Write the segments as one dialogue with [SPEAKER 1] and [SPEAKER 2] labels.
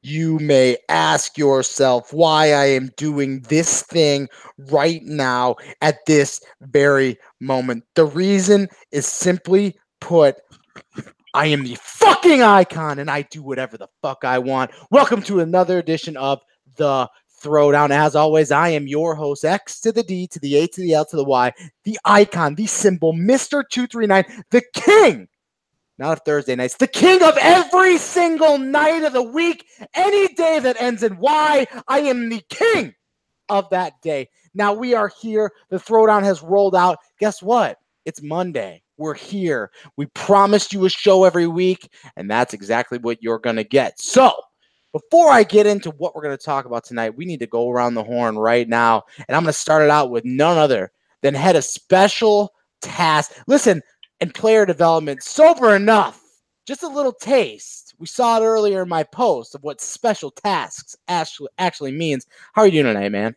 [SPEAKER 1] You may ask yourself why I am doing this thing right now at this very moment. The reason is simply put, I am the fucking icon and I do whatever the fuck I want. Welcome to another edition of the Throwdown. As always, I am your host, X to the D to the A to the L to the Y, the icon, the symbol, Mr. 239, the king. Not of Thursday nights, the king of every single night of the week, any day that ends in Y. I am the king of that day. Now we are here. The Throwdown has rolled out. Guess what? It's Monday. We're here. We promised you a show every week, and that's exactly what you're going to get. So before I get into what we're going to talk about tonight, we need to go around the horn right now, and I'm going to start it out with none other than head of special task. Listen, and player development, sober enough, just a little taste. We saw it earlier in my post of what special tasks actually means. How are you doing tonight, man?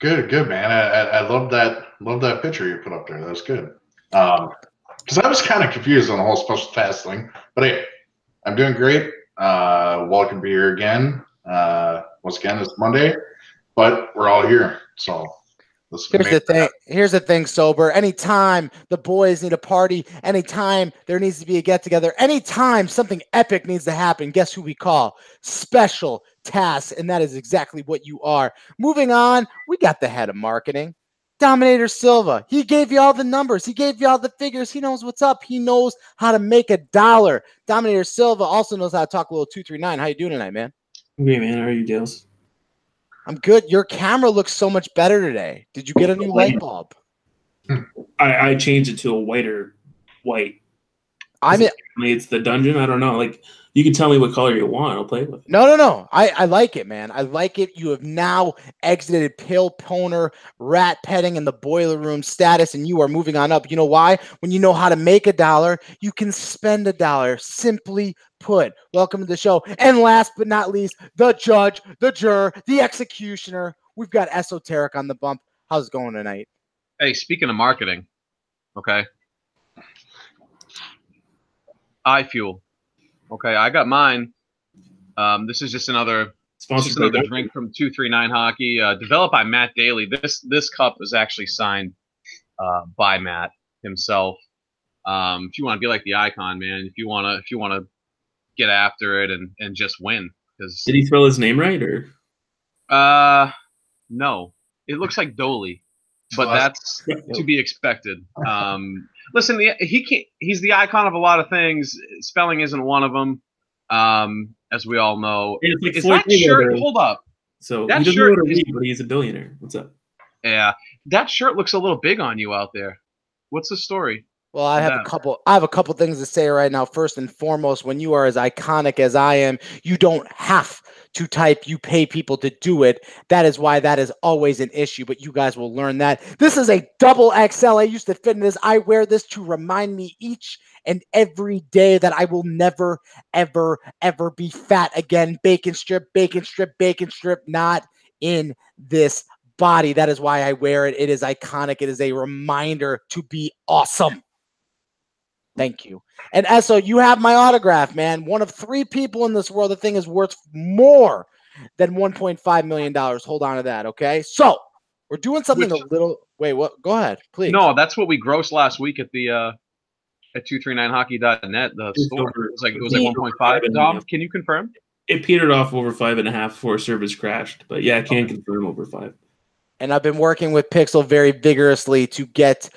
[SPEAKER 2] Good, man. I love that picture you put up there. That was good. Because I was kind of confused on the whole special task thing, but hey, I'm doing great. Welcome to be here again. Once again, it's Monday, but we're all here, so.
[SPEAKER 1] Here's the thing, sober. Anytime the boys need a party, anytime there needs to be a get-together, anytime something epic needs to happen, guess who we call? Special tasks, and that is exactly what you are. Moving on, we got the head of marketing, Dominator Silva. He gave you all the numbers. He gave you all the figures. He knows what's up. He knows how to make a dollar. Dominator Silva also knows how to talk a little 239. How you doing tonight, man?
[SPEAKER 3] Great, man. How are you, Dales?
[SPEAKER 1] I'm good. Your camera looks so much better today. Did you get a new light bulb?
[SPEAKER 3] I changed it to a whiter white. It's the dungeon. I don't know. Like, you can tell me what color you want. I'll play with it.
[SPEAKER 1] No. I like it, man. I like it. You have now exited pill poner, rat petting, and the boiler room status, and you are moving on up. You know why? When you know how to make a dollar, you can spend a dollar. Simply put. Welcome to the show. And last but not least, the judge, the juror, the executioner. We've got Esoteric on the bump. How's it going tonight?
[SPEAKER 4] Hey, speaking of marketing, okay. iFuel. Okay, I got mine. This is just another drink from 239 Hockey, developed by Matt Daly. This cup is actually signed by Matt himself. If you want to be like the icon, man, if you want to get after it and just win.
[SPEAKER 3] Did he spell his name right, or?
[SPEAKER 4] No, it looks like Dolly, but that's to be expected. Listen, he's the icon of a lot of things. Spelling isn't one of them, as we all know. Is that shirt? Hold up.
[SPEAKER 3] So that shirt is, but he's a billionaire. What's up?
[SPEAKER 4] Yeah, that shirt looks a little big on you out there. What's the story?
[SPEAKER 1] Well, I have a couple things to say right now. First and foremost, when you are as iconic as I am, you don't have to type, you pay people to do it. That is why that is always an issue, but you guys will learn that. This is a double XL. I used to fit in this. I wear this to remind me each and every day that I will never, ever, ever be fat again. Bacon strip, bacon strip, bacon strip, not in this body. That is why I wear it. It is iconic. It is a reminder to be awesome. Thank you. And Esso, you have my autograph, man. One of 3 people in this world. The thing is worth more than $1.5 million. Hold on to that, okay? So we're doing something a little. Wait, what? Go ahead, please.
[SPEAKER 4] No, that's what we grossed last week at the at 239hockey.net. The store. It was like 1.5. Dom, can you confirm?
[SPEAKER 3] It petered off over 5.5 before service crashed, but yeah, I can confirm over 5.
[SPEAKER 1] And I've been working with Pixel very vigorously to get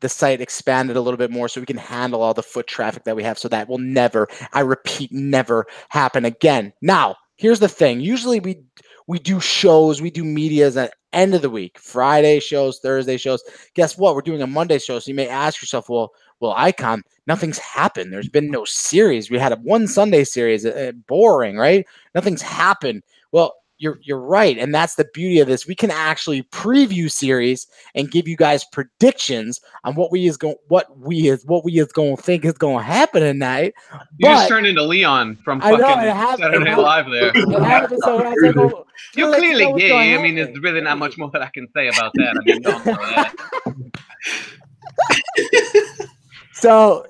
[SPEAKER 1] the site expanded a little bit more so we can handle all the foot traffic that we have, so that will never, I repeat, never happen again. Now, here's the thing. Usually we do shows, we do medias at the end of the week, Friday shows, Thursday shows. Guess what? We're doing a Monday show. So you may ask yourself, well, Icon, nothing's happened. There's been no series. We had one Sunday series, boring, right? Nothing's happened. Well, you're right, and that's the beauty of this. We can actually preview series and give you guys predictions on what we is going to think is going to happen tonight.
[SPEAKER 4] You just turned into Leon from fucking Saturday Night Live there. You're clearly gay. I mean, there's really not much more that I can say about that. I mean, don't know that.
[SPEAKER 1] So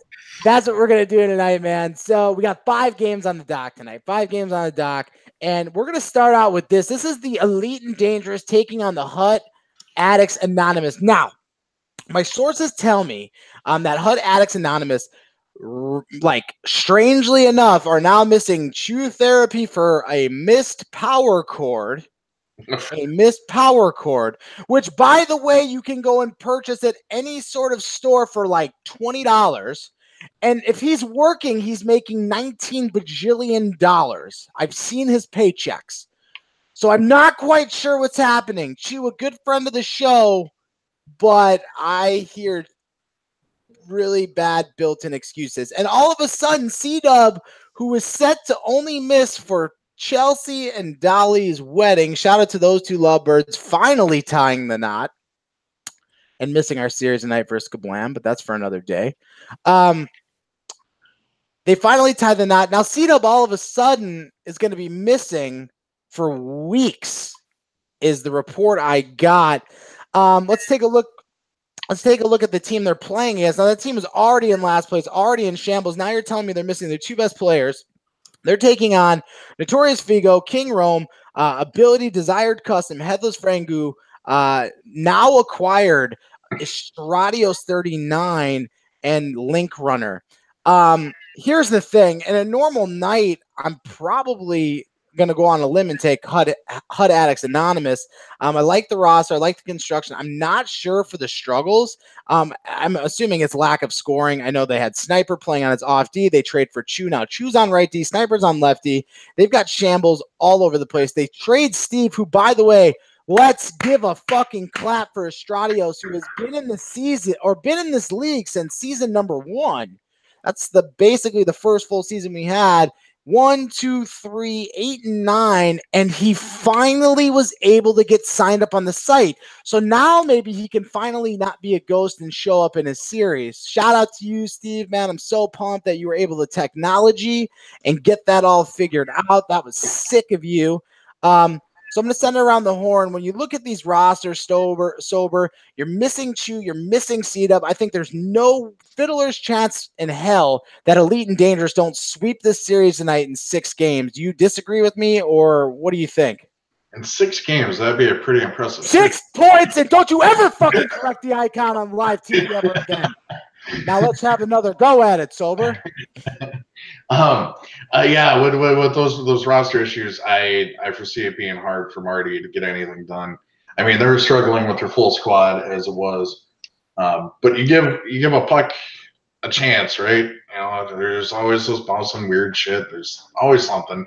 [SPEAKER 1] That's what we're going to do tonight, man. So we got 5 games on the dock tonight. 5 games on the dock. And we're going to start out with this. This is the Elite and Dangerous taking on the Hut Addicts Anonymous. Now, my sources tell me that Hut Addicts Anonymous, like strangely enough, are now missing Chew Therapy for a missed power cord. A missed power cord, which, by the way, you can go and purchase at any sort of store for like $20. And if he's working, he's making $19 bajillion. I've seen his paychecks. So I'm not quite sure what's happening. Chew, a good friend of the show, but I hear really bad built-in excuses. And all of a sudden, C-Dub, who was set to only miss for Chelsea and Dolly's wedding, shout out to those two lovebirds, finally tying the knot and missing our series tonight versus Kablam, but that's for another day. They finally tied the knot. Now, C-Dub all of a sudden is going to be missing for weeks, is the report I got. Let's take a look. Let's take a look at the team they're playing against. Now, that team is already in last place, already in shambles. Now you're telling me they're missing their 2 best players. They're taking on Notorious Figo, King Rome, Ability, Desired Custom, Headless Frangu, now acquired Estradios 39, and Link Runner. Here's the thing. In a normal night, I'm probably going to go on a limb and take Hut Addicts Anonymous. I like the roster. I like the construction. I'm not sure for the struggles. I'm assuming it's lack of scoring. I know they had Sniper playing on its off D. They trade for Chew. Now Chew's on right D. Sniper's on left D. They've got shambles all over the place. They trade Steve, who, by the way, let's give a fucking clap for Estradios, who has been in the season or been in this league since season number 1. That's basically the first full season we had. 1, 2, 3, 8, and 9, and he finally was able to get signed up on the site. So now maybe he can finally not be a ghost and show up in his series. Shout out to you, Steve, man. I'm so pumped that you were able to technology and get that all figured out. That was sick of you. So I'm going to send it around the horn. When you look at these rosters, sober, you're missing Chew, you're missing C-Dub. I think there's no fiddler's chance in hell that Elite and Dangerous don't sweep this series tonight in 6 games. Do you disagree with me, or what do you think?
[SPEAKER 2] In 6 games, that'd be a pretty impressive.
[SPEAKER 1] 6 points, and don't you ever fucking correct the icon on live TV ever again. Now let's have another go at it, sober.
[SPEAKER 2] Yeah, with those roster issues, I foresee it being hard for Marty to get anything done. I mean, they're struggling with their full squad as it was, but you give a puck a chance, right? You know, there's always those bouncing weird shit. There's always something,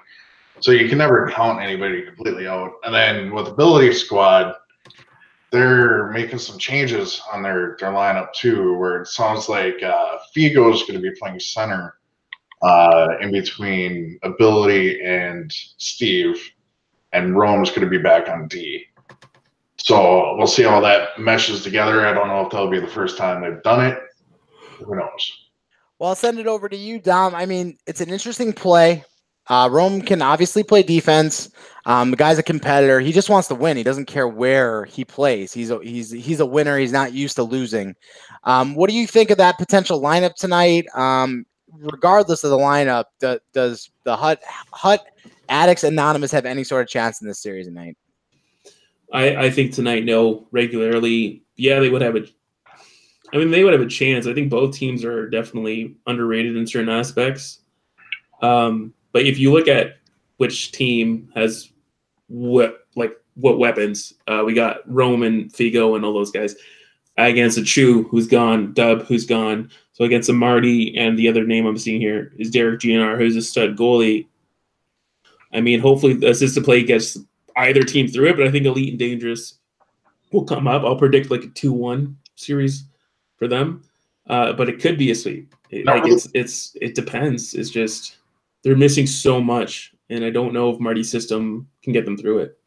[SPEAKER 2] so you can never count anybody completely out. And then with Ability Squad, they're making some changes on their lineup too, where it sounds like Figo is going to be playing center in between Ability and Steve, and Rome's going to be back on D. So we'll see how that meshes together. I don't know if that'll be the first time they've done it. Who knows?
[SPEAKER 1] Well, I'll send it over to you, Dom. I mean, it's an interesting play. Rome can obviously play defense. The guy's a competitor. He just wants to win. He doesn't care where he plays. He's a winner. He's not used to losing. What do you think of that potential lineup tonight? Regardless of the lineup, does the Hut Addicts Anonymous have any sort of chance in this series tonight?
[SPEAKER 3] I think tonight, no. Regularly, yeah, they would have they would have a chance. I think both teams are definitely underrated in certain aspects. But if you look at which team has what weapons, we got Roman, Figo, and all those guys against a Chew who's gone, Dub who's gone. So against a Marty, and the other name I'm seeing here is Derek GNR, who's a stud goalie. I mean, hopefully the assisted play gets either team through it, but I think Elite and Dangerous will come up. I'll predict like a 2-1 series for them, but it could be a sweep. It depends. It's just they're missing so much, and I don't know if Marty's system can get them through it.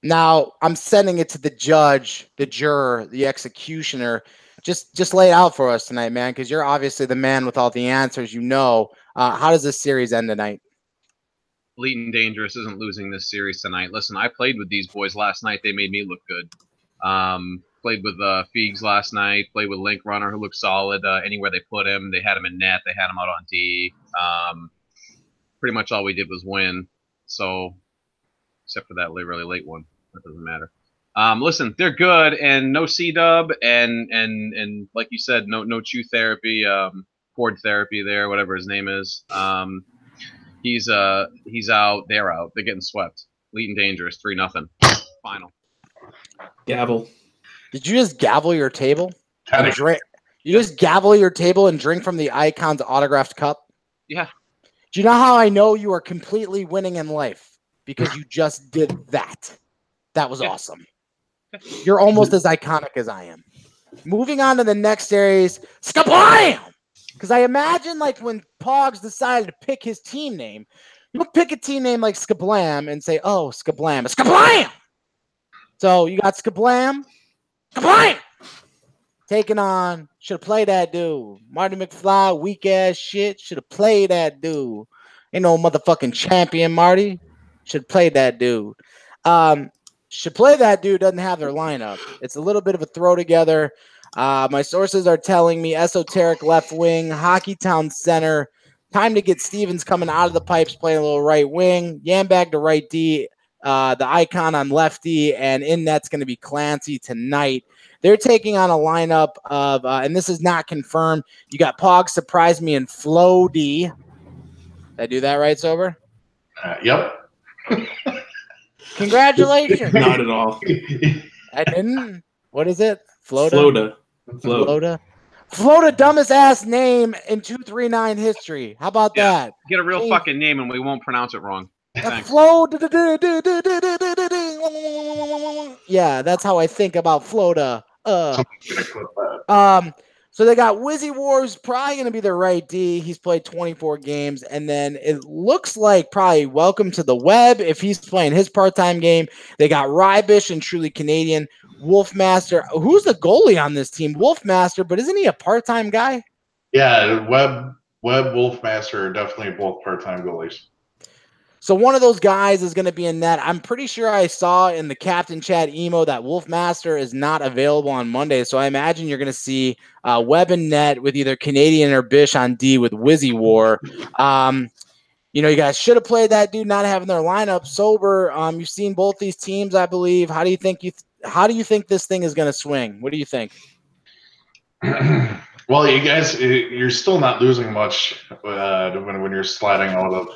[SPEAKER 1] Now, I'm sending it to the judge, the juror, the executioner. Just lay it out for us tonight, man, because you're obviously the man with all the answers. How does this series end tonight?
[SPEAKER 4] Elite and Dangerous isn't losing this series tonight. Listen, I played with these boys last night. They made me look good. played with Feegs last night. Played with Link Runner, who looked solid. Anywhere they put him, they had him in net. They had him out on D. Pretty much all we did was win. So, except for that really late one, that doesn't matter. Listen, they're good, and no C-dub, and like you said, no chew therapy, cord therapy there, whatever his name is. He's out. They're out. They're getting swept. Elite and Dangerous, 3-0. Final.
[SPEAKER 3] Gavel.
[SPEAKER 1] Did you just gavel your table?
[SPEAKER 2] Kinda.
[SPEAKER 1] Drink? You just gavel your table and drink from the Icon's autographed cup?
[SPEAKER 4] Yeah.
[SPEAKER 1] Do you know how I know you are completely winning in life? Because you just did that. That was awesome. You're almost as iconic as I am. Moving on to the next series, Skablam! Because I imagine like when Pogs decided to pick his team name, you would pick a team name like Skablam and say, oh, Skablam. Skablam! So you got Skablam. Skablam! Taking on, should have played that dude. Marty McFly, weak ass shit. Should have played that dude. Ain't no motherfucking champion, Marty. Should have played that dude. Should play that dude doesn't have their lineup. It's a little bit of a throw together. My sources are telling me esoteric left wing, Hockey Town center. Time to get Stevens coming out of the pipes, playing a little right wing. Yambag to right D. The Icon on lefty, and in net's going to be Clancy tonight. They're taking on a lineup of, and this is not confirmed. You got Pog, Surprise Me, and Flo D. Did I do that right, Sober?
[SPEAKER 2] Yep.
[SPEAKER 1] Congratulations.
[SPEAKER 3] Not at all.
[SPEAKER 1] I didn't. What is it?
[SPEAKER 3] Flota.
[SPEAKER 1] Flota, dumbest ass name in 239 history. How about that?
[SPEAKER 4] Get a real fucking name and we won't pronounce it wrong.
[SPEAKER 1] Flo. Yeah, that's how I think about Flota. So they got Wizzy Wars, probably going to be their right D. He's played 24 games. And then it looks like probably Welcome to the Web if he's playing his part-time game. They got Rybish and Truly Canadian. Wolfmaster. Who's the goalie on this team? Wolfmaster, but isn't he a part-time guy?
[SPEAKER 2] Yeah, Webb, Wolfmaster are definitely both part-time goalies.
[SPEAKER 1] So one of those guys is going to be in net. I'm pretty sure I saw in the Captain Chat emo that Wolfmaster is not available on Monday. So I imagine you're going to see Webb and net with either Canadian or Bish on D with Wizzy War. You know, you guys should have played that dude not having their lineup. Sober, you've seen both these teams, I believe. How do you think this thing is going to swing? What do you think?
[SPEAKER 2] Well, you guys, you're still not losing much when you're sliding out of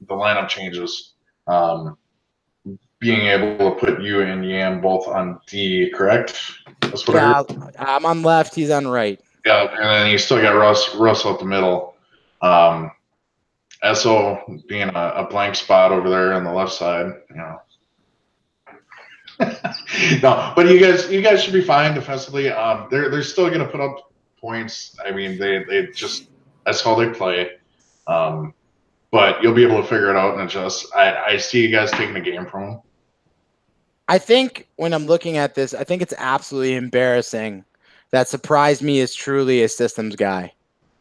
[SPEAKER 2] the lineup changes. Being able to put you and Yam both on D, correct? That's what I heard.
[SPEAKER 1] I'm on left. He's on right.
[SPEAKER 2] Yeah, and then you still got Russ out the middle. SO being a blank spot over there on the left side, you know. No, but you guys should be fine defensively. They're still going to put up points. I mean, they just that's how they play. But you'll be able to figure it out and adjust. I see you guys taking the game from them.
[SPEAKER 1] I think when I'm looking at this, I think it's absolutely embarrassing that Surprise Me is truly a systems guy.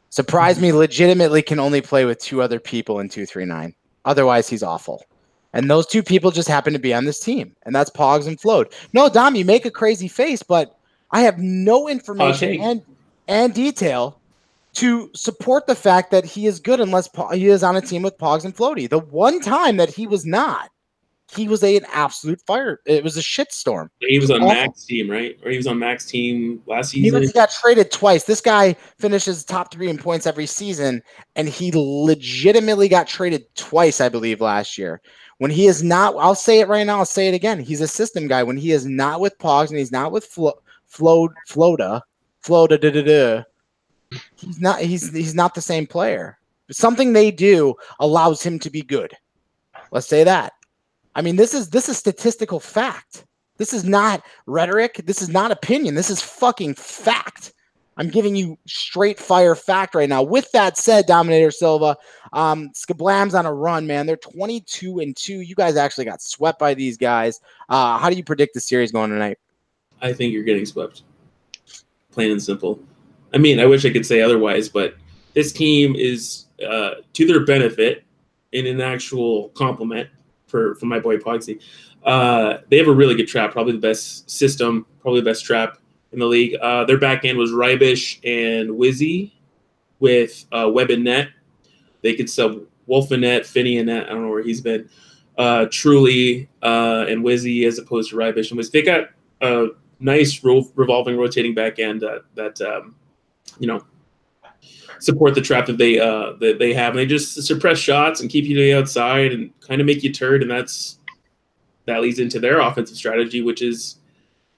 [SPEAKER 1] Surprise Me legitimately can only play with two other people in 239. Otherwise, he's awful. And those two people just happen to be on this team, and that's Pogs and Float. No, Dom, you make a crazy face, but I have no information and detail to support the fact that he is good unless he is on a team with Pogs and Floaty. The one time that he was not, he was an absolute fire. It was a shitstorm.
[SPEAKER 3] He was on Mac's team, right? Or he was on Mac's team last season?
[SPEAKER 1] He got traded twice. This guy finishes top 3 in points every season, and he legitimately got traded twice, I believe, last year. When he is not, I'll say it right now, I'll say it again. He's a system guy. When he is not with Pogs and he's not with Flota, he's not the same player. Something they do allows him to be good. Let's say that. I mean, this is statistical fact. This is not rhetoric. This is not opinion. This is fucking fact. I'm giving you straight fire fact right now. With that said, Dominator Silva, Skablam's on a run, man. They're 22-2. You guys actually got swept by these guys. How do you predict the series going tonight?
[SPEAKER 3] I think you're getting swept. Plain and simple. I mean, I wish I could say otherwise, but this team is to their benefit in an actual compliment. for my boy Pogsy. They have a really good trap, probably the best system, probably the best trap in the league. Their back end was Rybish and Wizzy with Web and Net. They could sub Wolf and Net, Finney and Net. I don't know where he's been. Truly and Wizzy as opposed to Rybish and Wizzy. They got a nice revolving, rotating back end that support the trap that they have. And they just suppress shots and keep you to the outside and kind of make you turd. And that leads into their offensive strategy, which is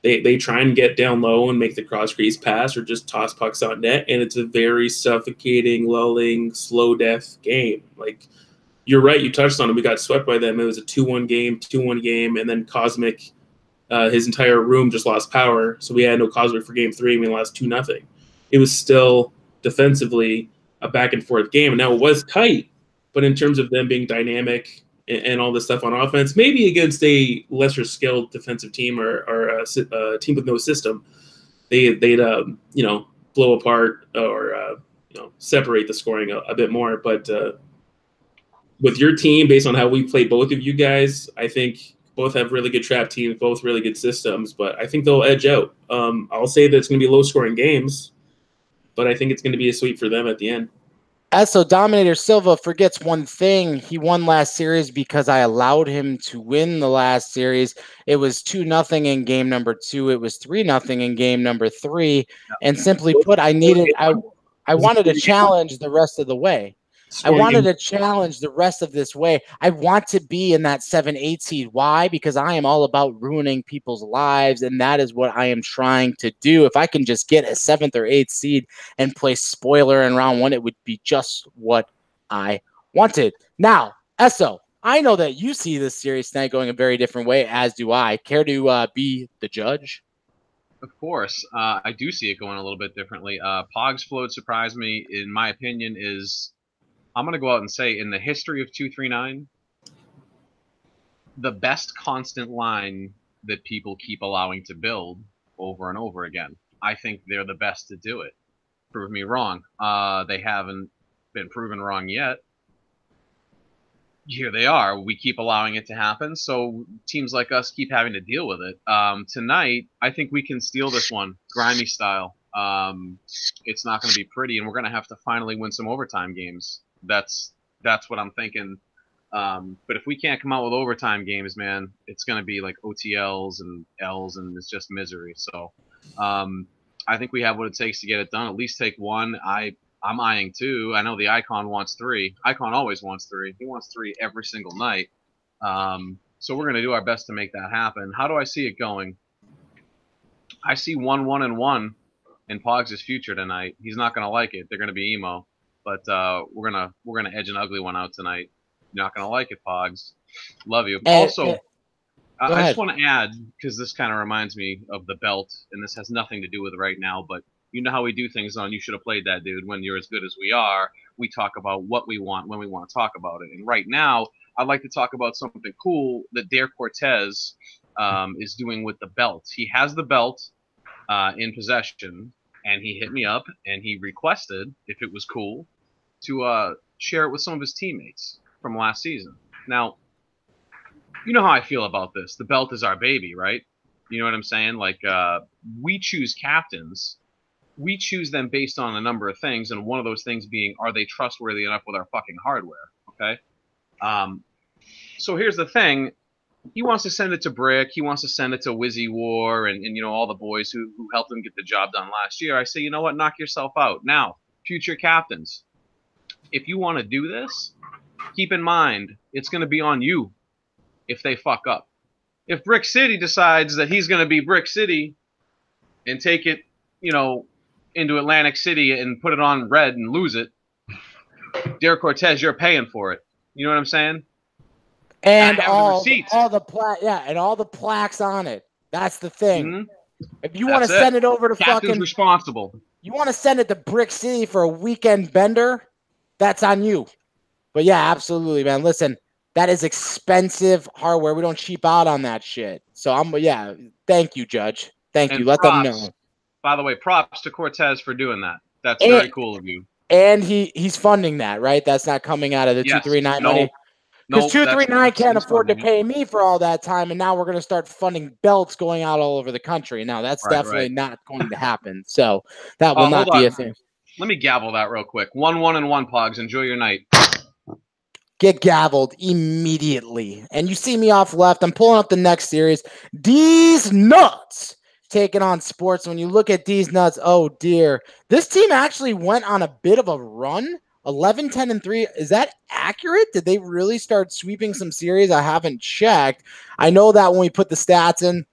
[SPEAKER 3] they try and get down low and make the cross crease pass or just toss pucks on net. And it's a very suffocating, lulling, slow death game. Like, you're right, you touched on it. We got swept by them. It was a 2-1 game, and then Cosmic, his entire room just lost power. So we had no Cosmic for game 3, and we lost 2-0. It was still defensively a back and forth game. And now it was tight, but in terms of them being dynamic and all this stuff on offense, maybe against a lesser skilled defensive team or a team with no system, they'd blow apart or separate the scoring a bit more. But with your team, based on how we played both of you guys, I think both have really good trap teams, both really good systems, but I think they'll edge out. I'll say that it's going to be low scoring games, but I think it's going to be a sweep for them at the end.
[SPEAKER 1] So Dominator Silva forgets one thing. He won last series because I allowed him to win the last series. It was 2-0 in game number 2. It was 3-0 in game number 3. And simply put, I wanted to challenge the rest of the way. I wanted to challenge the rest of this way. I want to be in that 7-8 seed. Why? Because I am all about ruining people's lives, and that is what I am trying to do. If I can just get a 7th or 8th seed and play spoiler in round 1, it would be just what I wanted. Now, Esso, I know that you see this series tonight going a very different way, as do I. Care to be the judge?
[SPEAKER 4] Of course. I do see it going a little bit differently. Pogs float surprised me, in my opinion, is... I'm going to go out and say, in the history of 239, the best constant line that people keep allowing to build over and over again. I think they're the best to do it. Prove me wrong. They haven't been proven wrong yet. Here they are. We keep allowing it to happen, so teams like us keep having to deal with it. Tonight, I think we can steal this one, grimy style. It's not going to be pretty, and we're going to have to finally win some overtime games. That's what I'm thinking. But if we can't come out with overtime games, man, it's going to be like OTLs and L's, and it's just misery. So I think we have what it takes to get it done. At least take one. I'm eyeing 2. I know the Icon wants 3. Icon always wants 3. He wants 3 every single night. So we're going to do our best to make that happen. How do I see it going? I see 1-1-1 in Pogs' future tonight. He's not going to like it. They're going to be emo. But we're gonna edge an ugly one out tonight. You're not gonna like it, Pogs. Love you. Also, I just want to add, because this kind of reminds me of the belt, and this has nothing to do with right now, but you know how we do things on You Should Have Played That, Dude. When you're as good as we are, we talk about what we want when we want to talk about it. And right now, I'd like to talk about something cool that Dare Cortez is doing with the belt. He has the belt in possession. And he hit me up, and he requested, if it was cool, to share it with some of his teammates from last season. Now, you know how I feel about this. The belt is our baby, right? You know what I'm saying? Like, we choose captains. We choose them based on a number of things, and one of those things being, are they trustworthy enough with our fucking hardware, okay? So here's the thing. He wants to send it to Brick. He wants to send it to Wizzy War and all the boys who helped him get the job done last year. I say, you know what? Knock yourself out. Now, future captains, if you want to do this, keep in mind, it's going to be on you if they fuck up. If Brick City decides that he's going to be Brick City and take it, into Atlantic City and put it on red and lose it, Dare Cortez, you're paying for it. You know what I'm saying?
[SPEAKER 1] And all the plaques on it. That's the thing.
[SPEAKER 4] Mm-hmm.
[SPEAKER 1] If you want to send it over to
[SPEAKER 4] Captain's responsible.
[SPEAKER 1] You want to send it to Brick City for a weekend bender, that's on you. But yeah, absolutely, man. Listen, that is expensive hardware. We don't cheap out on that shit. So thank you, Judge. Thank you. Let them know.
[SPEAKER 4] By the way, props to Cortez for doing that. That's very cool of you.
[SPEAKER 1] And he's funding that, right? That's not coming out of the 239 money. Because
[SPEAKER 4] Nope,
[SPEAKER 1] 239 can't
[SPEAKER 4] that's
[SPEAKER 1] afford to
[SPEAKER 4] funding.
[SPEAKER 1] pay me for all that time, and now we're going to start funding belts going out all over the country. Now, that's
[SPEAKER 4] Right,
[SPEAKER 1] definitely
[SPEAKER 4] right.
[SPEAKER 1] not going to happen. So that will
[SPEAKER 4] Hold
[SPEAKER 1] not be a
[SPEAKER 4] on.
[SPEAKER 1] thing.
[SPEAKER 4] Let me gavel that real quick. 1-1-1, Pogs. Enjoy your night.
[SPEAKER 1] Get gavelled immediately. And you see me off left. I'm pulling up the next series. D's Nuts taking on Sports. When you look at D's Nuts, oh dear. This team actually went on a bit of a run. 11-10-3. Is that accurate? Did they really start sweeping some series? I haven't checked. I know that when we put the stats in,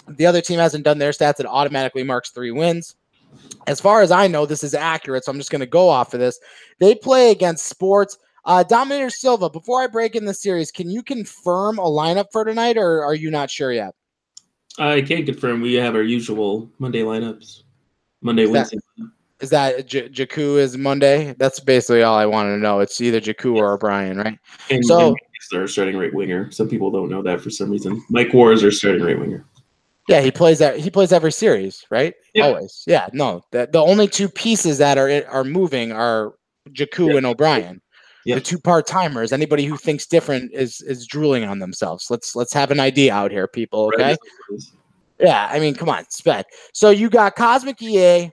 [SPEAKER 1] the other team hasn't done their stats. It automatically marks 3 wins. As far as I know, this is accurate, so I'm just going to go off of this. They play against Sports. Dominator Silva, before I break in the series, can you confirm a lineup for tonight, or are you not sure yet?
[SPEAKER 3] I can confirm we have our usual Monday lineups. Wednesday.
[SPEAKER 1] Is that Jakku is Monday? That's basically all I want to know. It's either Jakku or O'Brien, right?
[SPEAKER 3] And our starting right winger. Some people don't know that for some reason. Mike Ward is our starting right winger.
[SPEAKER 1] Yeah, he plays every series, right?
[SPEAKER 3] Yeah.
[SPEAKER 1] Always. Yeah, no. The only 2 pieces that are moving are Jakku and O'Brien.
[SPEAKER 3] Yep.
[SPEAKER 1] The 2 part-timers. Anybody who thinks different is drooling on themselves. Let's have an idea out here, people, okay? Yeah, I mean, come on, spec. So you got Cosmic EA,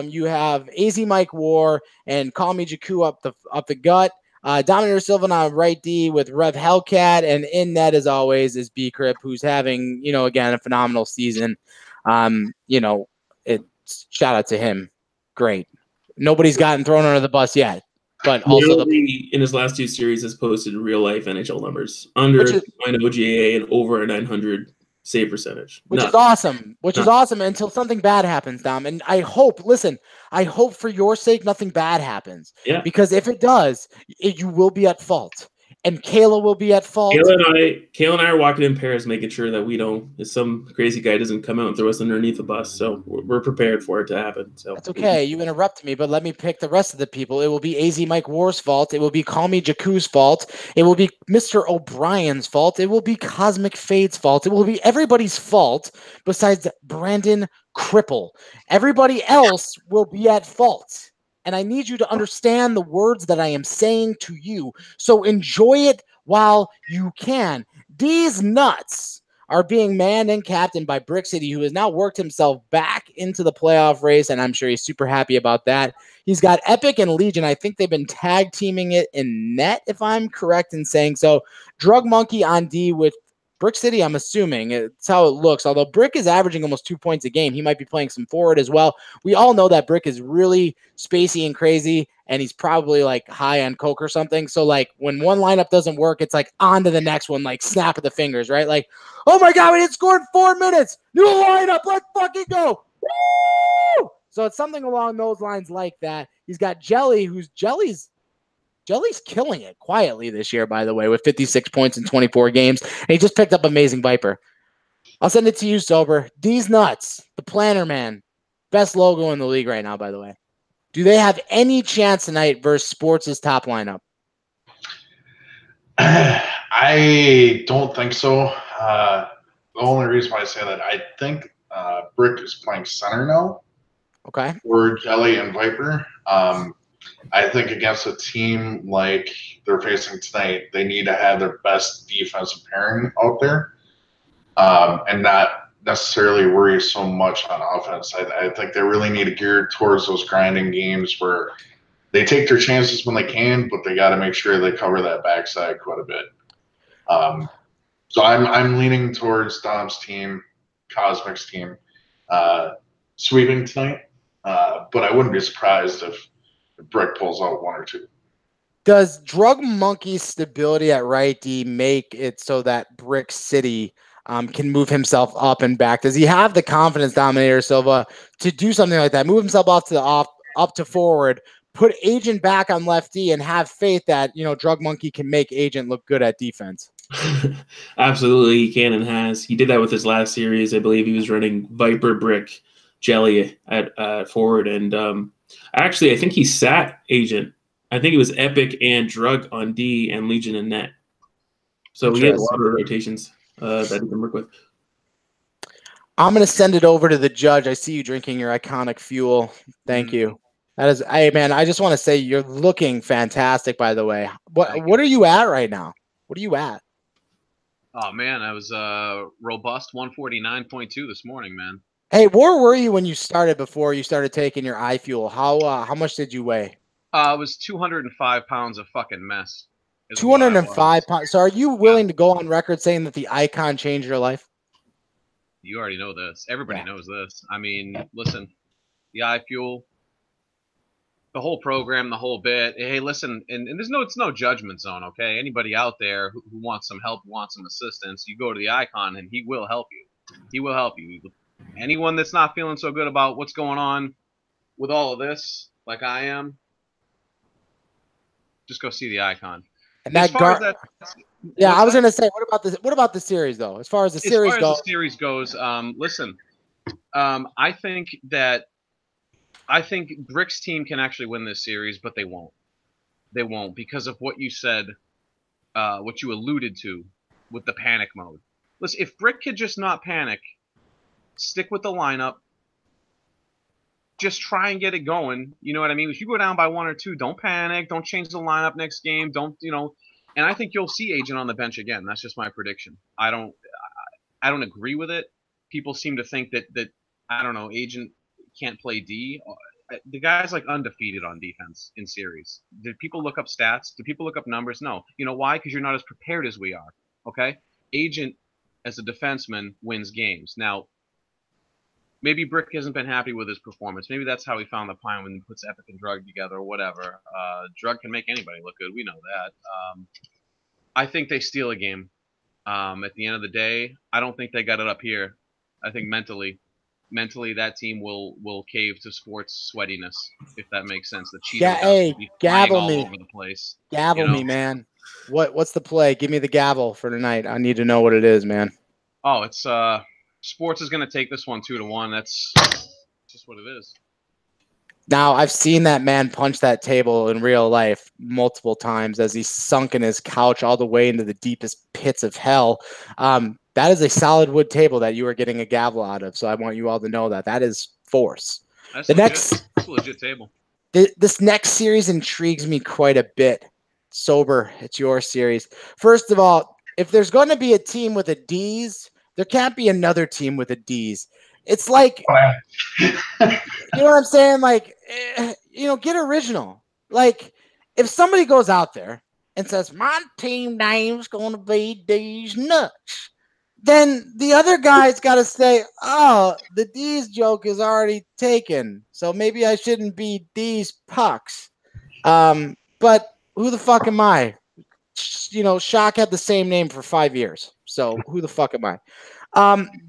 [SPEAKER 1] you have AZ Mike War, and Call Me Jakku up the gut. Dominator Silva on right D with Rev Hellcat, and in net as always is B Crip, who's having, again, a phenomenal season. Shout out to him. Great. Nobody's gotten thrown under the bus yet. But also
[SPEAKER 3] in his last 2 series has posted real life NHL numbers under OGA and over a 900 save percentage.
[SPEAKER 1] Which is awesome. Is awesome until something bad happens, Dom. And I hope for your sake nothing bad happens.
[SPEAKER 3] Yeah.
[SPEAKER 1] Because if it does, you will be at fault. And Kayla will be at fault.
[SPEAKER 3] Kayla and I are walking in pairs, making sure that if some crazy guy doesn't come out and throw us underneath the bus. So we're prepared for it to happen. So
[SPEAKER 1] that's okay. You interrupt me, but let me pick the rest of the people. It will be AZ Mike War's fault. It will be Call Me Jakku's fault. It will be Mr. O'Brien's fault. It will be Cosmic Fade's fault. It will be everybody's fault besides Brandon Cripple. Everybody else will be at fault. And I need you to understand the words that I am saying to you. So enjoy it while you can. These nuts are being manned and captained by Brick City, who has now worked himself back into the playoff race, and I'm sure he's super happy about that. He's got Epic and Legion. I think they've been tag teaming it in net, if I'm correct in saying so. Drug Monkey on D with Brick City, I'm assuming. It's how it looks. Although Brick is averaging almost 2 points a game, he might be playing some forward as well. We all know that Brick is really spacey and crazy, and he's probably like high on coke or something. So like when one lineup doesn't work, it's like on to the next one, like snap of the fingers, right? Like, oh my God, we didn't score in 4 minutes. New lineup, let's fucking go. Woo! So it's something along those lines like that. He's got Jelly, Jelly's killing it quietly this year, by the way, with 56 points in 24 games. And he just picked up Amazing Viper. I'll send it to you, Sober. D's Nuts, the planner man. Best logo in the league right now, by the way. Do they have any chance tonight versus Sports' top lineup?
[SPEAKER 2] I don't think so. The only reason why I say that, I think Brick is playing center now.
[SPEAKER 1] Okay.
[SPEAKER 2] Or Jelly and Viper. I think against a team like they're facing tonight, they need to have their best defensive pairing out there and not necessarily worry so much on offense. I think they really need to gear towards those grinding games where they take their chances when they can, but they got to make sure they cover that backside quite a bit. So I'm leaning towards Dom's team, Cosmic's team, sweeping tonight, but I wouldn't be surprised if Brick pulls out 1 or 2.
[SPEAKER 1] Does Drug Monkey's stability at right D make it so that Brick City can move himself up and back? Does he have the confidence, Dominator Silva, to do something like that? Move himself up to forward, put Agent back on left D, and have faith that Drug Monkey can make Agent look good at defense?
[SPEAKER 3] Absolutely, he can and has. He did that with his last series. I believe he was running Viper, Brick, Jelly at forward, and actually, I think he sat Agent. I think it was Epic and Drug on D and Legion and net. So we had a lot of rotations that he can work with.
[SPEAKER 1] I'm going to send it over to the judge. I see you drinking your iconic fuel. Thank you. That is, man, I just want to say you're looking fantastic, by the way. What are you at right now? What are you at?
[SPEAKER 4] Oh man, I was robust 149.2 this morning, man.
[SPEAKER 1] Hey, where were you when you started before you started taking your iFuel? How much did you weigh?
[SPEAKER 4] It was 205 pounds of fucking mess.
[SPEAKER 1] 205 pounds. So are you willing to go on record saying that the icon changed your life?
[SPEAKER 4] You already know this. Everybody knows this. I mean, listen, the iFuel, the whole program, the whole bit. Hey, listen, and it's no judgment zone, okay? Anybody out there who wants some help, wants some assistance, you go to the icon and he will help you. He will help you. Anyone that's not feeling so good about what's going on with all of this, like I am, just go see the icon.
[SPEAKER 1] And I was gonna say, what about this? What about the series though? As far as the series
[SPEAKER 4] goes, listen, I think Brick's team can actually win this series, but they won't. They won't because of what you said, what you alluded to with the panic mode. Listen, if Brick could just not panic, stick with the lineup, just try and get it going. You know what I mean? If you go down by 1 or 2, don't panic. Don't change the lineup next game. Don't, and I think you'll see Agent on the bench again. That's just my prediction. I don't agree with it. People seem to think that I don't know, Agent can't play D. The guy's like undefeated on defense in series. Did people look up stats? Did people look up numbers? No. You know why? Because you're not as prepared as we are. Okay? Agent as a defenseman wins games. Now, maybe Brick hasn't been happy with his performance. Maybe that's how he found the pine when he puts Epic and Drug together or whatever. Drug can make anybody look good. We know that. I think they steal a game. At the end of the day, I don't think they got it up here. I think mentally that team will cave to sports sweatiness, if that makes sense. The Cheeto will be flying all over the place.
[SPEAKER 1] Gavel me, man. What's the play? Give me the gavel for tonight. I need to know what it is, man.
[SPEAKER 4] Oh, it's sports is going to take this one 2-1. That's just what it is.
[SPEAKER 1] Now, I've seen that man punch that table in real life multiple times as he's sunk in his couch all the way into the deepest pits of hell. That is a solid wood table that you are getting a gavel out of. So I want you all to know that. That is force.
[SPEAKER 4] That's that's a legit table.
[SPEAKER 1] This next series intrigues me quite a bit. Sober, it's your series. First of all, if there's going to be a team with a D's, there can't be another team with a D's. It's like, you know what I'm saying? Like, get original. Like, if somebody goes out there and says, my team name's going to be D's Nuts, then the other guy's got to say, oh, the D's joke is already taken, so maybe I shouldn't be D's Pucks. But who the fuck am I? Shock had the same name for 5 years, so who the fuck am I?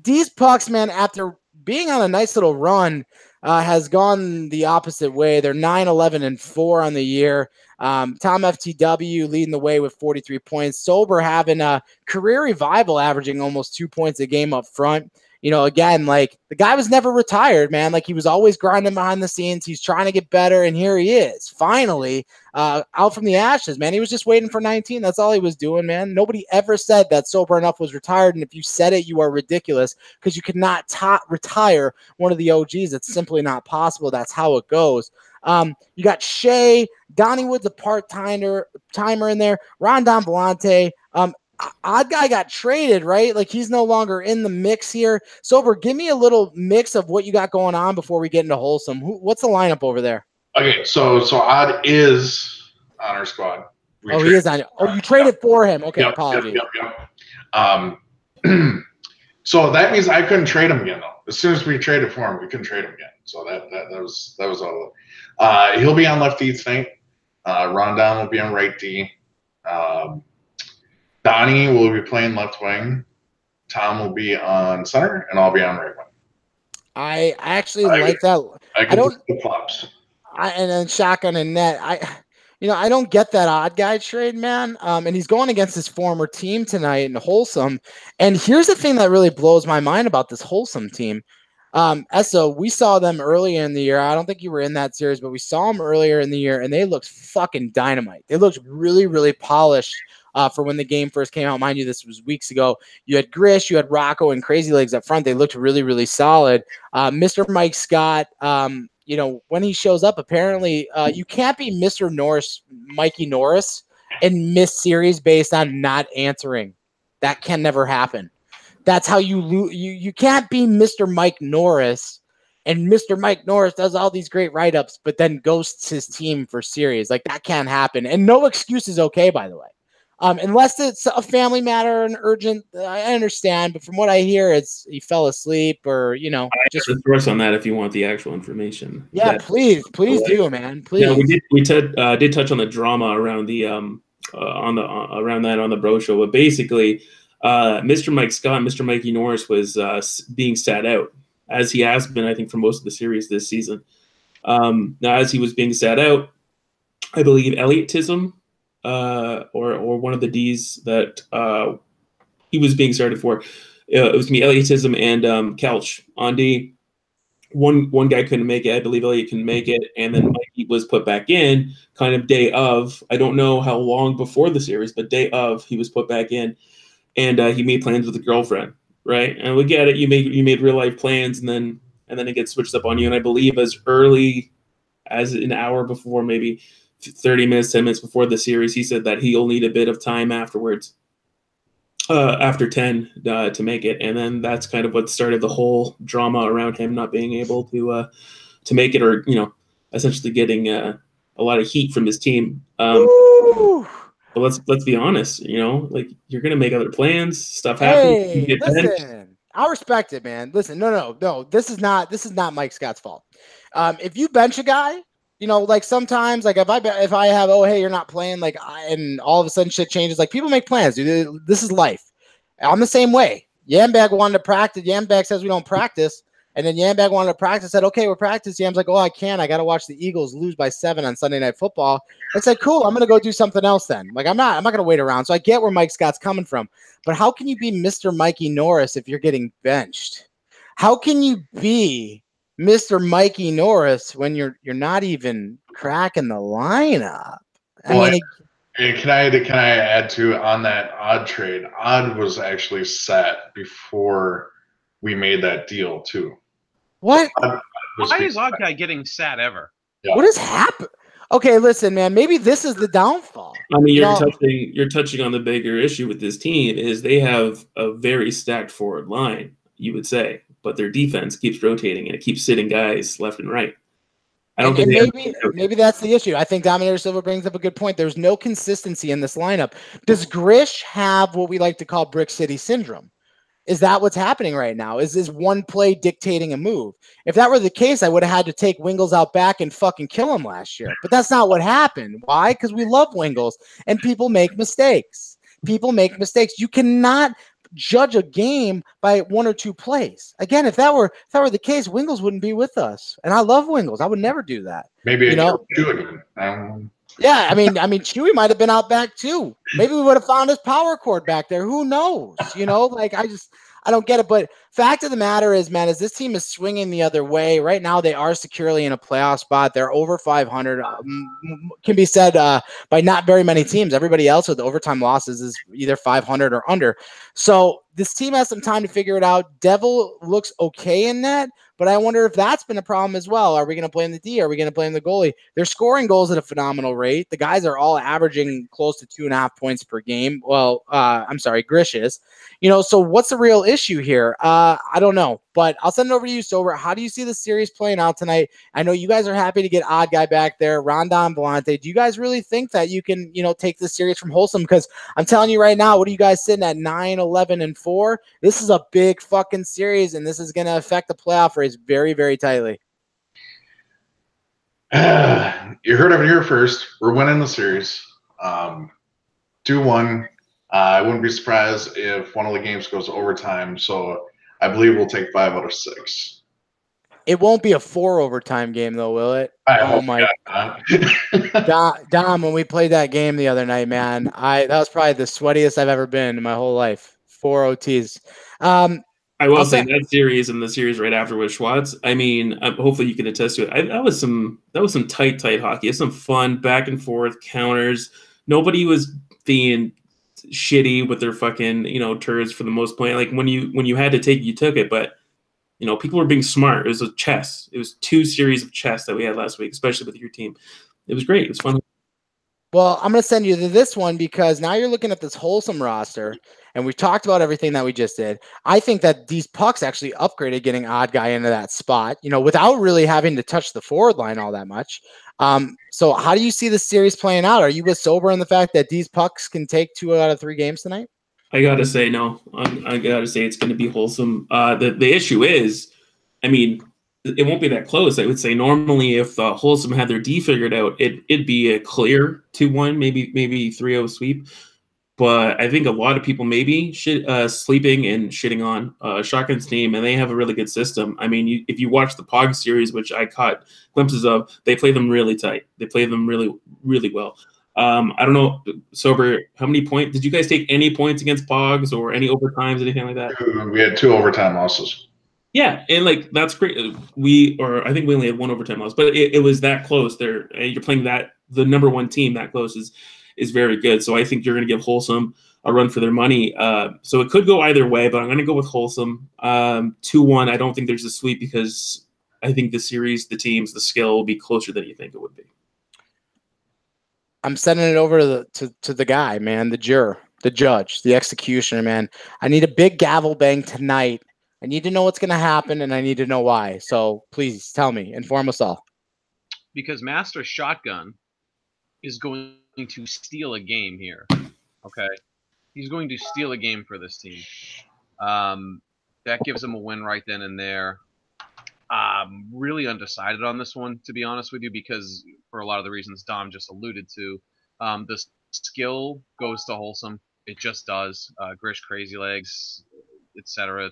[SPEAKER 1] These Pucks, man, after being on a nice little run, has gone the opposite way. They're 9-11-4 on the year. Tom FTW leading the way with 43 points. Sober having a career revival, averaging almost 2 points a game up front. Again, like, the guy was never retired, man. Like, he was always grinding behind the scenes. He's trying to get better, and here he is, finally, out from the ashes, man. He was just waiting for 19. That's all he was doing, man. Nobody ever said that Sober Enough was retired, and if you said it, you are ridiculous, because you could not retire one of the OGs. It's simply not possible. That's how it goes. You got Shea, Donnie Wood's a part-timer in there, Rondon Volante. Odd Guy got traded, right? Like, he's no longer in the mix here. Sober, give me a little mix of what you got going on before we get into Wholesome. What's the lineup over there?
[SPEAKER 2] Okay, so Odd is on our squad.
[SPEAKER 1] He is on it. Oh, you traded for him. Okay, apologies.
[SPEAKER 2] Yep. So that means I couldn't trade him again, though. As soon as we traded for him, we couldn't trade him again. So that was all. He'll be on left D tonight. Rondon will be on right D. Donnie will be playing left wing. Tom will be on center, and I'll be on right wing.
[SPEAKER 1] I actually like that.
[SPEAKER 2] I don't the flops.
[SPEAKER 1] And then shotgun and net. I don't get that Odd Guy trade, man. And he's going against his former team tonight in Wholesome. And here's the thing that really blows my mind about this Wholesome team. Esso, we saw them earlier in the year. I don't think you were in that series, but we saw them earlier in the year, and they looked fucking dynamite. They looked really, really polished for when the game first came out. Mind you, this was weeks ago. You had Grish, you had Rocco, and Crazy Legs up front. They looked really, really solid. Mr. Mike Scott, when he shows up, apparently you can't be Mr. Norris, Mikey Norris, and miss series based on not answering. That can never happen. That's how you lose. You can't be Mr. Mike Norris, and Mr. Mike Norris does all these great write-ups, but then ghosts his team for series. Like, that can't happen. And no excuse is okay, by the way. Unless it's a family matter and urgent, I understand. But from what I hear, it's he fell asleep or, you know.
[SPEAKER 3] I just the source on that if you want the actual information.
[SPEAKER 1] Yeah, please do, man. Please.
[SPEAKER 3] Yeah, we did touch on the drama around the around that on the Bro Show, but basically, Mr. Mike Scott and Mr. Mikey Norris was being sat out, as he has been, I think, for most of the series this season. Now, as he was being sat out, I believe Elliotism, or one of the D's that he was being started for, it was me, Elliotism and Kelch on D. One guy couldn't make it. I believe Elliot couldn't make it, and then Mikey was put back in kind of day of. I don't know how long before the series, but day of he was put back in, and he made plans with a girlfriend, right? And we get it. You made real life plans, and then it gets switched up on you. And I believe as early as an hour before, maybe 30 minutes, 10 minutes before the series, he said that he'll need a bit of time afterwards. After 10 to make it, and then that's kind of what started the whole drama around him not being able to make it, or essentially getting a lot of heat from his team. But let's be honest, like, you're gonna make other plans, stuff happens.
[SPEAKER 1] Hey, listen, I respect it, man. Listen, no, this is not Mike Scott's fault. If you bench a guy, like sometimes, like if I have, oh, hey, you're not playing, like, and all of a sudden shit changes. Like, people make plans, dude. This is life. I'm the same way. Yambag wanted to practice. Yambag says we don't practice, and then Yambag wanted to practice. Said, okay, we're practicing. Yam's like, oh, I can't. I got to watch the Eagles lose by 7 on Sunday Night Football. I said, cool. I'm gonna go do something else then. Like, I'm not gonna wait around. So I get where Mike Scott's coming from, but how can you be Mr. Mikey Norris if you're getting benched? How can you be Mr. Mikey Norris when you're not even cracking the lineup?
[SPEAKER 2] And can I add to on that Odd trade? Odd was actually set before we made that deal too.
[SPEAKER 1] What?
[SPEAKER 4] Why is Odd guy getting sat ever?
[SPEAKER 1] Yeah. What has happened? Okay, listen, man. Maybe this is the downfall.
[SPEAKER 3] I mean, you're touching on the bigger issue with this team is they have a very stacked forward line, you would say, but their defense keeps rotating and it keeps sitting guys left and right. I don't think
[SPEAKER 1] maybe that's the issue. I think Dominator Silva brings up a good point. There's no consistency in this lineup. Does Grish have what we like to call Brick City syndrome? Is that what's happening right now? Is this one play dictating a move? If that were the case, I would have had to take Wingles out back and fucking kill him last year. But that's not what happened. Why? Because we love Wingles, and people make mistakes. People make mistakes. You cannot judge a game by 1 or 2 plays. Again, if that were the case, Wingles wouldn't be with us. And I love Wingles. I would never do that.
[SPEAKER 2] Maybe
[SPEAKER 1] yeah, I mean, Chewy might have been out back too. Maybe we would have found his power cord back there. Who knows? Like, I don't get it. But fact of the matter is, man, is this team is swinging the other way. Right now, they are securely in a playoff spot. They're over 500. Can be said by not very many teams. Everybody else with the overtime losses is either 500 or under. So this team has some time to figure it out. Devil looks okay in that, but I wonder if that's been a problem as well. Are we going to blame the D? Are we going to blame the goalie? They're scoring goals at a phenomenal rate. The guys are all averaging close to 2.5 points per game. Well, I'm sorry, Grish is. So what's the real issue here? I don't know, but I'll send it over to you, Sober. How do you see the series playing out tonight? I know you guys are happy to get Odd Guy back there, Rondon Volante. Do you guys really think that you can, take this series from Wholesome? Because I'm telling you right now, what are you guys sitting at 9, 11, and 4? This is a big fucking series, and this is going to affect the playoff race very, very tightly.
[SPEAKER 2] You heard of it here first. We're winning the series. 2-1. I wouldn't be surprised if one of the games goes to overtime. So I believe we'll take 5 out of 6.
[SPEAKER 1] It won't be a 4 overtime game, though, will it? Oh my God. Dom, when we played that game the other night, man, that was probably the sweatiest I've ever been in my whole life. 4 OTs.
[SPEAKER 3] I will say that series and the series right after with Schwartz. I mean, hopefully you can attest to it. That was some tight hockey. It's some fun back and forth counters. Nobody was being shitty with their fucking turds for the most part. Like when you had to take it, you took it. But people were being smart. It was a chess. It was 2 series of chess that we had last week, especially with your team. It was great. It was fun.
[SPEAKER 1] Well, I'm going to send you to this one because now you're looking at this wholesome roster, and we've talked about everything that we just did. I think that these pucks actually upgraded getting odd guy into that spot, without really having to touch the forward line all that much. So how do you see the series playing out? Are you with sober in the fact that these pucks can take 2 out of 3 games tonight?
[SPEAKER 3] I gotta say no. I gotta say it's going to be wholesome. The issue is, I mean, it won't be that close. I would say normally if Wholesome had their D figured out, it'd be a clear 2-1, maybe 3-0 sweep. But I think a lot of people maybe sleeping and shitting on Shotgun's team, and they have a really good system. I mean, if you watch the POG series, which I caught glimpses of, they play them really tight. They play them really, really well. I don't know, Sober, how many points did you guys take? Any points against Pogs or any overtimes, anything like that?
[SPEAKER 2] We had 2 overtime losses.
[SPEAKER 3] Yeah, and that's great. I think we only had 1 overtime loss, but it was that close. There, you're playing the number 1 team that close is very good. So I think you're going to give Wholesome a run for their money. So it could go either way, but I'm going to go with Wholesome 2-1. I don't think there's a sweep because I think the series, the teams, the skill will be closer than you think it would be.
[SPEAKER 1] I'm sending it over to the guy, man, the juror, the judge, the executioner, man. I need a big gavel bang tonight. I need to know what's going to happen, and I need to know why. So please tell me, inform us all.
[SPEAKER 4] Because Master Shotgun is going to steal a game here. Okay, he's going to steal a game for this team. That gives him a win right then and there. I'm really undecided on this one, to be honest with you, because for a lot of the reasons Dom just alluded to, the skill goes to Wholesome. It just does. Grish, Crazy Legs, etc.,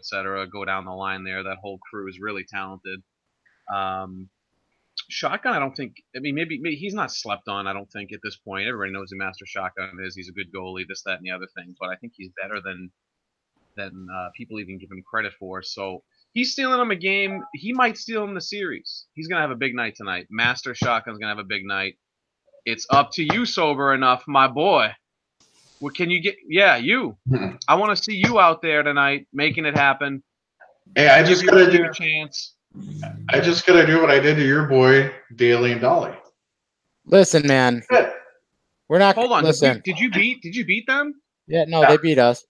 [SPEAKER 4] go down the line there. That whole crew is really talented. Shotgun, I don't think. I mean, maybe he's not slept on. I don't think at this point. Everybody knows who Master Shotgun is. He's a good goalie, this, that, and the other thing. But I think he's better than people even give him credit for. So he's stealing him a game. He might steal him the series. He's gonna have a big night tonight. Master Shotgun's gonna have a big night. It's up to you, Sober Enough, my boy. What can you get? Yeah, you. I want to see you out there tonight, making it happen.
[SPEAKER 2] Hey, I just gotta do a chance. I just gotta do what I did to your boy, Daly and Dolly.
[SPEAKER 1] Listen, man. We're not.
[SPEAKER 4] Hold on.
[SPEAKER 1] Listen.
[SPEAKER 4] Did you beat them?
[SPEAKER 1] Yeah, no, they beat us.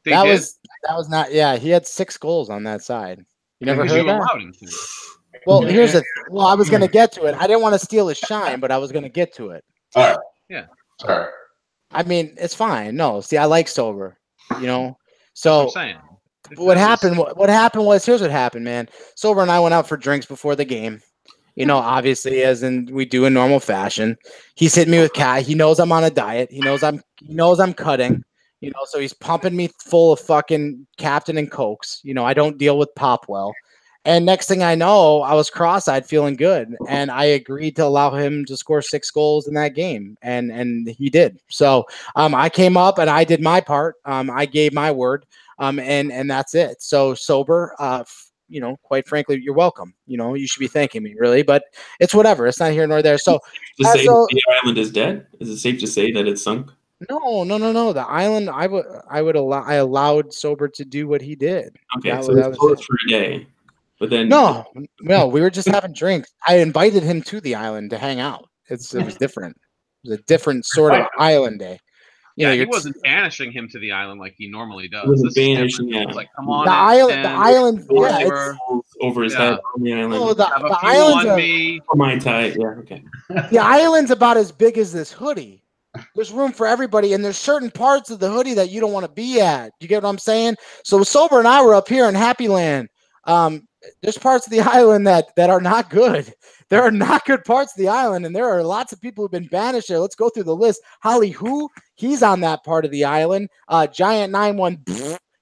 [SPEAKER 4] That
[SPEAKER 1] was not. Yeah, he had 6 goals on that side. You never heard that?
[SPEAKER 4] Allowed him to.
[SPEAKER 1] Well, I was gonna get to it. I didn't want to steal his shine, but I was gonna get to it.
[SPEAKER 2] All right.
[SPEAKER 4] Yeah.
[SPEAKER 2] Sorry.
[SPEAKER 1] I mean, it's fine. No, see, I like Sober. So
[SPEAKER 4] I'm saying.
[SPEAKER 1] What happened was, here's what happened, man. Sober and I went out for drinks before the game. Obviously, as in we do in normal fashion. He's hitting me with cat. He knows I'm on a diet. He knows I'm cutting. So he's pumping me full of fucking Captain and Cokes. I don't deal with pop well. And next thing I know, I was cross-eyed, feeling good, and I agreed to allow him to score 6 goals in that game, and he did. So I came up and I did my part. I gave my word, and that's it. So Sober, quite frankly, you're welcome. You should be thanking me, really, but it's whatever. It's not here nor there. So
[SPEAKER 3] to say the island is dead? Is it safe to say that it's sunk?
[SPEAKER 1] No. The island, I allowed Sober to do what he did.
[SPEAKER 3] Okay, that was closed for a day. But then
[SPEAKER 1] no, we were just having drinks. I invited him to the island to hang out. It was different. It was a different sort of island day.
[SPEAKER 4] He wasn't banishing him to the island like he normally does.
[SPEAKER 3] He wasn't banishing him.
[SPEAKER 4] Like, come on,
[SPEAKER 1] the island,
[SPEAKER 3] over his head on the island.
[SPEAKER 1] No, the island's
[SPEAKER 3] for my tie. Yeah, okay.
[SPEAKER 1] The island's about as big as this hoodie. There's room for everybody, and there's certain parts of the hoodie that you don't want to be at. You get what I'm saying? So Sober and I were up here in Happy Land. There's parts of the island that are not good. There are not good parts of the island, and there are lots of people who've been banished there. Let's go through the list. Holly Who, he's on that part of the island. Giant 91,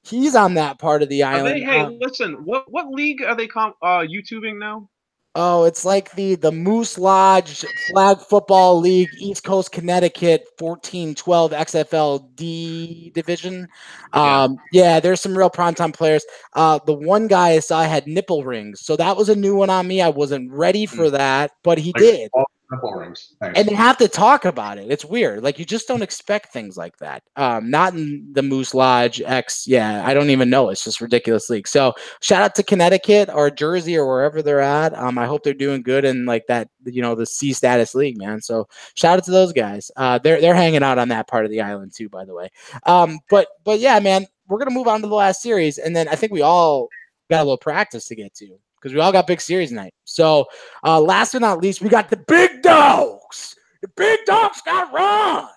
[SPEAKER 1] he's on that part of the island.
[SPEAKER 4] Listen, what league are they YouTubing now?
[SPEAKER 1] Oh, it's like the Moose Lodge Flag Football League, East Coast Connecticut 14-12 XFL D division. There's some real primetime players. The one guy I saw had nipple rings, so that was a new one on me. I wasn't ready for that, but he did.
[SPEAKER 2] Nipple rings. Thanks.
[SPEAKER 1] And they have to talk about it. It's weird. Like, you just don't expect things like that. Not in the Moose Lodge X. Yeah, I don't even know. It's just ridiculous league. So shout out to Connecticut or Jersey or wherever they're at. I hope they're doing good in like that, the C status league, man. So shout out to those guys. They're hanging out on that part of the island too, by the way. But yeah, man, we're gonna move on to the last series, and then I think we all got a little practice to get to, because we all got big series tonight. So last but not least, we got the big dogs. The big dogs got run.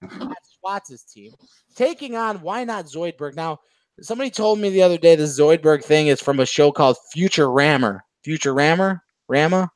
[SPEAKER 1] That's Schwartz's team taking on Why Not Zoidberg. Now, somebody told me the other day the Zoidberg thing is from a show called Future Rammer. Future Rammer? Rama?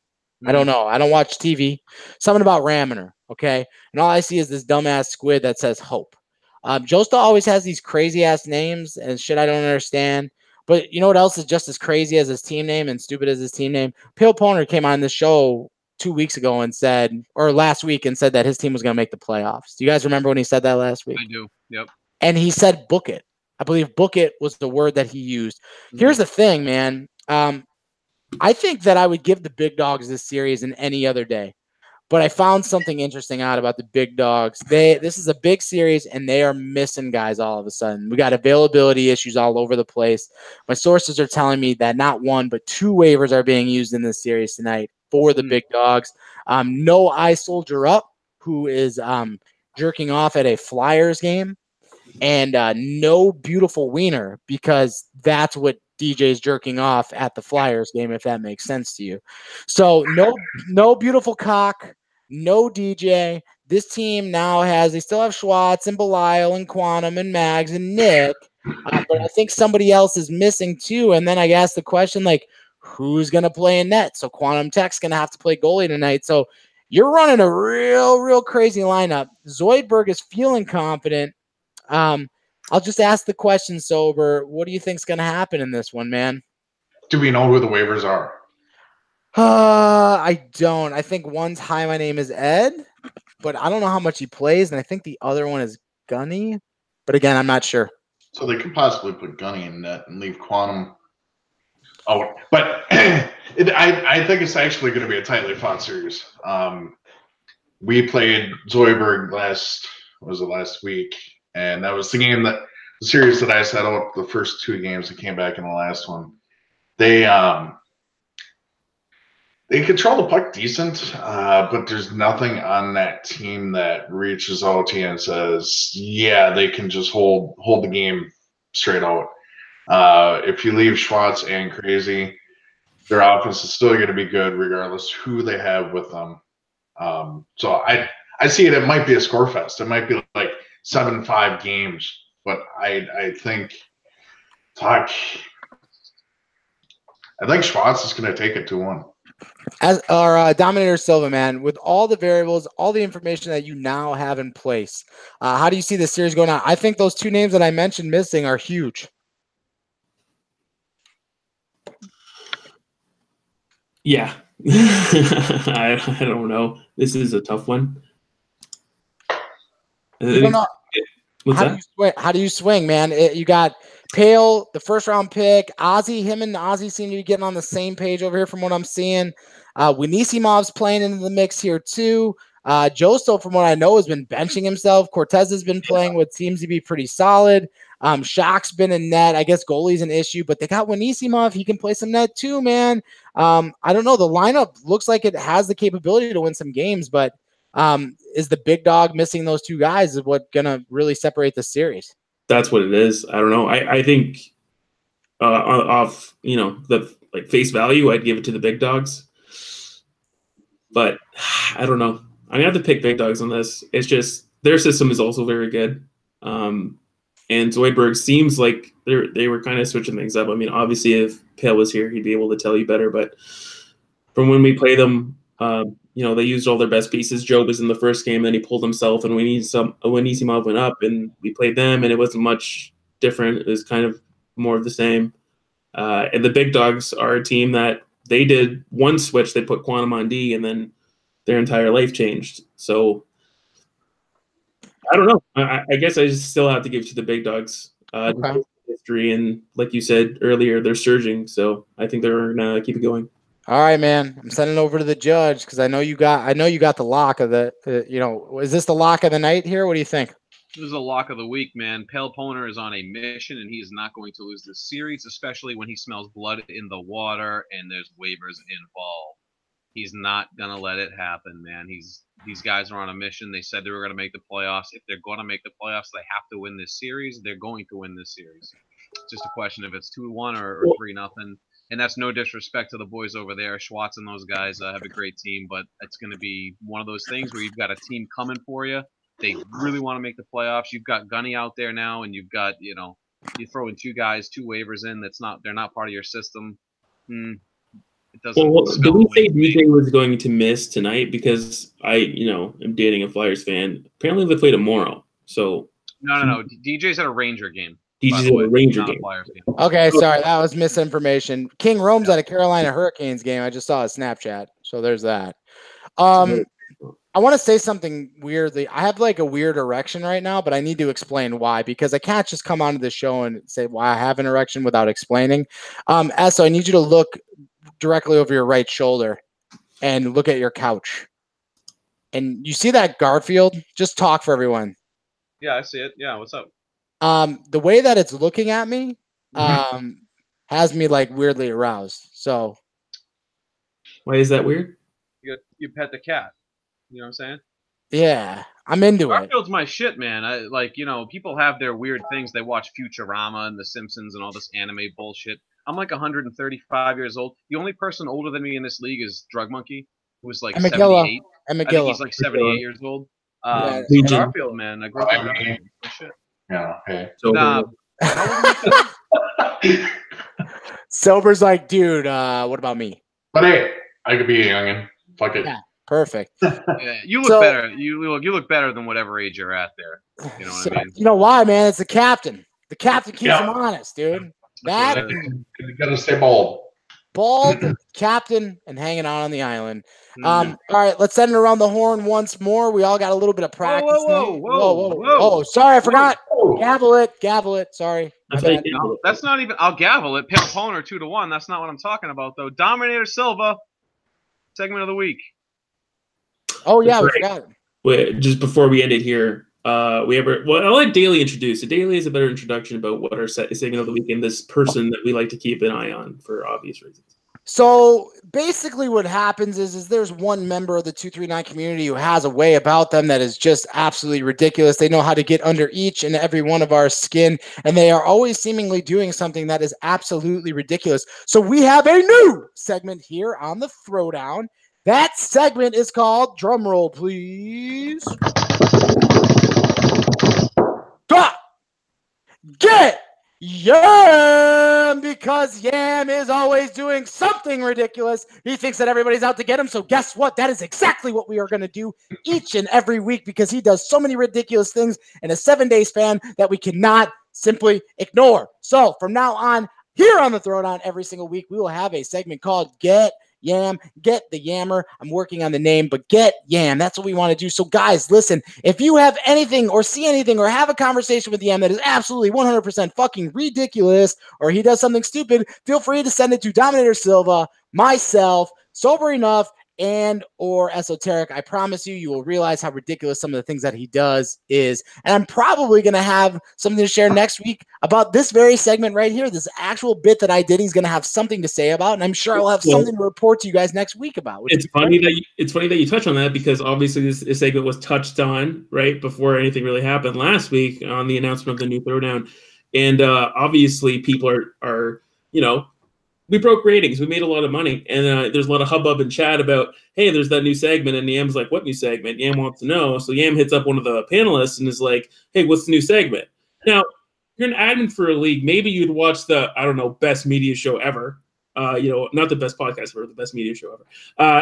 [SPEAKER 1] I don't know. I don't watch TV. Something about ramming her, okay? And all I see is this dumbass squid that says hope. Josta always has these crazy-ass names and shit I don't understand. But you know what else is just as crazy as his team name and stupid as his team name? Pale Poner came on this show 2 weeks ago and said, or last week, and said that his team was going to make the playoffs. Do you guys remember when he said that last week?
[SPEAKER 4] I do. Yep.
[SPEAKER 1] And he said book it. I believe book it was the word that he used. Here's the thing, man. I think that I would give the big dogs this series than any other day. But I found something interesting out about the big dogs. This is a big series, and they are missing guys all of a sudden. We got availability issues all over the place. My sources are telling me that not one, but 2 waivers are being used in this series tonight for the big dogs. No I Soldier Up, who is jerking off at a Flyers game, and no Beautiful Wiener, because that's what DJ's jerking off at the Flyers game, if that makes sense to you. So no Beautiful Cock, no DJ. This team now they still have Schwartz and Belial and Quantum and Mags and Nick, but I think somebody else is missing too. And then I asked the question, like, who's going to play in net? So Quantum Tech's going to have to play goalie tonight. So you're running a real crazy lineup. Zoidberg is feeling confident. I'll just ask the question, Sober. What do you think's going to happen in this one, man?
[SPEAKER 2] Do we know who the waivers are?
[SPEAKER 1] I don't. I think one's Hi, My Name is Ed, but I don't know how much he plays, and I think the other one is Gunny. But again, I'm not sure.
[SPEAKER 2] So they could possibly put Gunny in net and leave Quantum. Oh, but I think it's actually going to be a tightly fought series. We played Zoidberg last week, and that was the series that I set out the first 2 games that came back in the last one. They control the puck decent, but there's nothing on that team that reaches out to you and says, yeah, they can just hold the game straight out. If you leave Schwartz and Crazy, their offense is still going to be good regardless who they have with them. So I see it might be a score fest. It might be like 7-5 games, but I think Schwartz is going to take it 2-1.
[SPEAKER 1] As our Dominator Silva, man, with all the variables, all the information that you now have in place, how do you see this series going on? I think those 2 names that I mentioned missing are huge.
[SPEAKER 3] Yeah. I don't know. This is a tough one.
[SPEAKER 1] You don't know. How do you swing, man? You got Pale, the first-round pick. Him and Ozzy seem to be getting on the same page over here from what I'm seeing. Winisimov's playing into the mix here too. Josto, from what I know, has been benching himself. Cortez has been playing what seems to be pretty solid. Shock's been in net. I guess goalie's an issue, but they got Winisimov. He can play some net too, man. I don't know. The lineup looks like it has the capability to win some games, but is the big dog missing those 2 guys is what gonna really separate the series?
[SPEAKER 3] That's what it is. I don't know. I think off the face value, I'd give it to the big dogs, but I don't know. I'm gonna have to pick big dogs on this. It's just their system is also very good, and Zoidberg seems like they were kind of switching things up. I mean, obviously, if Pale was here, he'd be able to tell you better. But from when we play them, they used all their best pieces. Joe was in the first game, then he pulled himself, and Winisimov went up, and we played them, and it wasn't much different. It was kind of more of the same. And the big dogs are a team that they did one switch. They put Quantum on D, and then their entire life changed. So I don't know. I guess I just still have to give it to the big dogs.
[SPEAKER 1] Okay.
[SPEAKER 3] History, and like you said earlier, they're surging. So I think they're going to keep it going.
[SPEAKER 1] All right, man. I'm sending it over to the judge because I know you got the lock of the. Is this the lock of the night here? What do you think?
[SPEAKER 4] This is a lock of the week, man. Pale Poner is on a mission, and he is not going to lose this series, especially when he smells blood in the water and there's waivers involved. He's not gonna let it happen, man. These guys are on a mission. They said they were gonna make the playoffs. If they're gonna make the playoffs, they have to win this series. They're going to win this series. It's just a question if it's 2-1 or 3-0. And that's no disrespect to the boys over there. Schwartz and those guys have a great team, but it's going to be one of those things where you've got a team coming for you. They really want to make the playoffs. You've got Gunny out there now, and you've got, you throw in two waivers in they're not part of your system. It doesn't.
[SPEAKER 3] Well, did we say DJ was going to miss tonight? Because I am dating a Flyers fan. Apparently they play tomorrow. So
[SPEAKER 4] no. DJ's at a Ranger game.
[SPEAKER 3] DJ's at a Ranger game.
[SPEAKER 1] Okay, sorry, that was misinformation. King Rome's at a Carolina Hurricanes game. I just saw a Snapchat, so there's that. I want to say something weirdly. I have like a weird erection right now, but I need to explain why, because I can't just come onto the show and say why I have an erection without explaining. So I need you to look directly over your right shoulder and look at your couch. And you see that Garfield? Just talk for everyone.
[SPEAKER 4] Yeah, I see it. Yeah, what's up?
[SPEAKER 1] The way that it's looking at me has me like weirdly aroused. So
[SPEAKER 3] why is that weird?
[SPEAKER 4] You pet the cat. You know what I'm saying?
[SPEAKER 1] Yeah, I'm into
[SPEAKER 4] Garfield's my shit, man. People have their weird things. They watch Futurama and The Simpsons and all this anime bullshit. I'm like 135 years old. The only person older than me in this league is Drug Monkey, who was like 78.
[SPEAKER 1] And
[SPEAKER 4] I think he's like 78 years old. Garfield, man. I grew up with shit.
[SPEAKER 2] Yeah, hey.
[SPEAKER 4] Nah.
[SPEAKER 1] Sober's like, dude, what about me?
[SPEAKER 2] But hey, I could be a youngin'. Fuck it.
[SPEAKER 1] Yeah, perfect.
[SPEAKER 4] Yeah, you look better. You look better than whatever age you're at there. You know what I mean?
[SPEAKER 1] You know why, man? It's the captain. The captain keeps him honest, dude. That
[SPEAKER 2] you gotta stay bald.
[SPEAKER 1] Bald, captain, and hanging out on the island. All right, let's send it around the horn once more. We all got a little bit of practice. Whoa. Sorry, I forgot. Gavel it. Sorry.
[SPEAKER 4] No, that's not even. I'll gavel it. Pale Poner 2-1. That's not what I'm talking about, though. Dominator Silva, segment of the week.
[SPEAKER 1] Oh yeah, we forgot.
[SPEAKER 3] Wait, just before we end it here, I'll let Daly introduce. Daly is a better introduction about what our segment of the week and this person that we like to keep an eye on for obvious reasons.
[SPEAKER 1] So basically what happens is there's one member of the 239 community who has a way about them that is just absolutely ridiculous. They know how to get under each and every one of our skin, and they are always seemingly doing something that is absolutely ridiculous. So we have a new segment here on the Throwdown. That segment is called, drumroll please, Get Yam, because Yam is always doing something ridiculous. He thinks that everybody's out to get him. So guess what? That is exactly what we are going to do each and every week, because he does so many ridiculous things in a 7-day span that we cannot simply ignore. So from now on, here on the Throwdown, every single week, we will have a segment called Get Yam, Get the Yammer. I'm working on the name, but Get Yam. That's what we want to do. So guys, listen, if you have anything or see anything or have a conversation with Yam that is absolutely 100% fucking ridiculous, or he does something stupid, feel free to send it to Dominator Silva, myself, Sober Enough, and or Esoteric. I promise you will realize how ridiculous some of the things that he does is. And I'm probably going to have something to share next week about this very segment right here. This actual bit that I did, he's going to have something to say about, and I'm sure I'll have something to report to you guys next week about.
[SPEAKER 3] It's funny that you touch on that, because obviously this segment was touched on right before anything really happened last week on the announcement of the new Throwdown. And obviously people are we broke ratings. We made a lot of money. And there's a lot of hubbub and chat about, hey, there's that new segment. And Yam's like, what new segment? Yam wants to know. So Yam hits up one of the panelists and is like, hey, what's the new segment? Now, you're an admin for a league. Maybe you'd watch the, best media show ever. Not the best podcast ever, the best media show ever.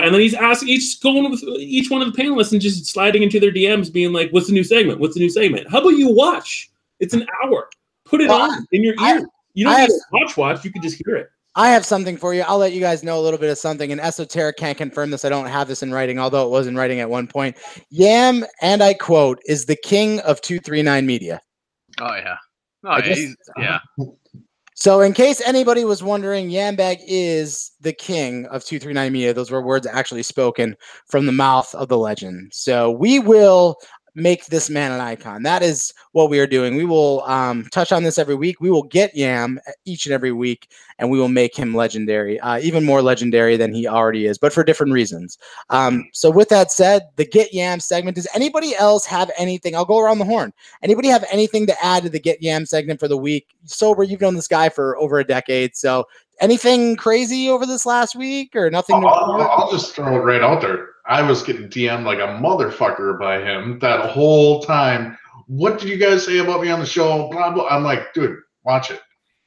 [SPEAKER 3] And then he's asking, going with each one of the panelists and just sliding into their DMs being like, what's the new segment? What's the new segment? How about you watch? It's an hour. Put it on in your ear. You don't need to watch. You can just hear it.
[SPEAKER 1] I have something for you. I'll let you guys know a little bit of something. And Esoteric can't confirm this. I don't have this in writing, although it was in writing at one point. Yam, and I quote, is the king of 239 media.
[SPEAKER 4] Oh, yeah.
[SPEAKER 1] Yeah. So in case anybody was wondering, Yambag is the king of 239 Media. Those were words actually spoken from the mouth of the legend. So we will make this man an icon. That is what we are doing. We will touch on this every week. We will get Yam each and every week, and we will make him legendary, even more legendary than he already is, but for different reasons. So with that said, the Get Yam segment, does anybody else have anything? I'll go around the horn. Anybody have anything to add to the Get Yam segment for the week? Sober, you've known this guy for over a decade, so anything crazy over this last week or nothing?
[SPEAKER 2] I'll just throw it right out there. I was getting DM'd like a motherfucker by him that whole time. What did you guys say about me on the show? Blah, blah. I'm like, dude, watch it.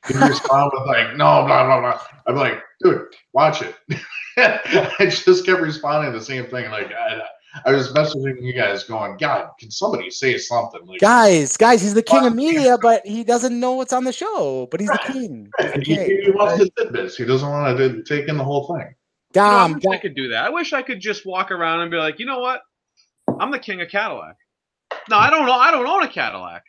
[SPEAKER 2] He respond with like, no, blah, blah, blah. I'm like, dude, watch it. I just kept responding the same thing. Like, I was messaging you guys going, God, can somebody say something? Like,
[SPEAKER 1] guys, he's the king of media, but he doesn't know what's on the show. But he's the king.
[SPEAKER 2] He wants to tidbits. He doesn't want to take in the whole thing.
[SPEAKER 4] I wish I could do that. I wish I could just walk around and be like, you know what? I'm the king of Cadillac. No, I don't know. I don't own a Cadillac,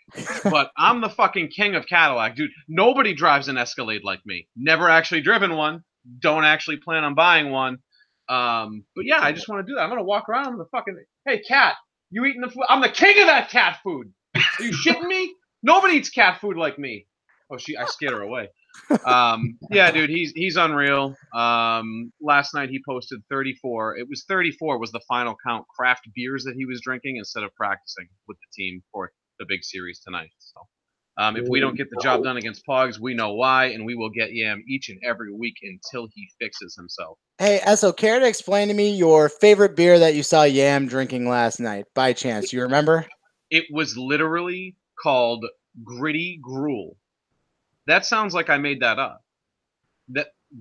[SPEAKER 4] but I'm the fucking king of Cadillac, dude. Nobody drives an Escalade like me. Never actually driven one. Don't actually plan on buying one. But yeah, I just want to do that. I'm gonna walk around with the fucking. Hey, cat, you eating the food? I'm the king of that cat food. Are you shitting me? Nobody eats cat food like me. Oh, I scared her away. Yeah, dude, he's unreal. Last night he posted 34. It was 34 was the final count craft beers that he was drinking instead of practicing with the team for the big series tonight. So, if we don't get the job done against Pogs, we know why, and we will get Yam each and every week until he fixes himself.
[SPEAKER 1] Hey, Esso, care to explain to me your favorite beer that you saw Yam drinking last night, by chance? You remember?
[SPEAKER 4] It was literally called Gritty Gruel. That sounds like I made that up.